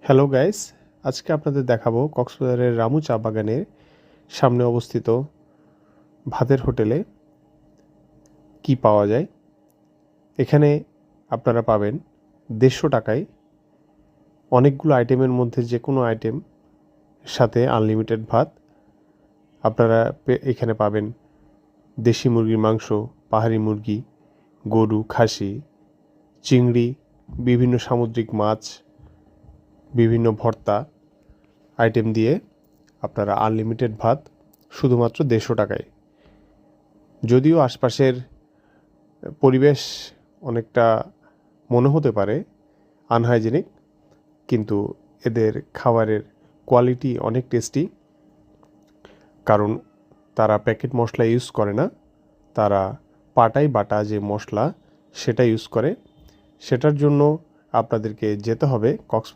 Hello guys, আজকে আপনাদের দেখাবো কক্সবাজারের রামু চা বাগানের সামনে অবস্থিত ভাতের হোটেলে কি পাওয়া যায়। এখানে আপনারা পাবেন 150 টাকায় অনেকগুলো আইটেমের মধ্যে যে কোনো আইটেম সাথে আনলিমিটেড ভাত। আপনারা এখানে পাবেন দেশি মুরগির মাংস, পাহাড়ি মুরগি, গরু, খাসি, চিংড়ি, বিভিন্ন সামুদ্রিক মাছ, বিভিন্ন ভর্তা আইটেম দিয়ে আপনারা আনলিমিটেড ভাত শুধুমাত্র 150 টাকায়। যদিও আশপাশের পরিবেশ অনেকটা মনে হতে পারে আনহাইজেনিক, কিন্তু এদের খাবারের কোয়ালিটি অনেক টেস্টি, কারণ তারা প্যাকেট মশলা ইউজ করে না, তারা পাটায় বাটা যে মশলা সেটা ইউজ করে। সেটার জন্য আপনাদেরকে যেতে হবে কক্সবাজার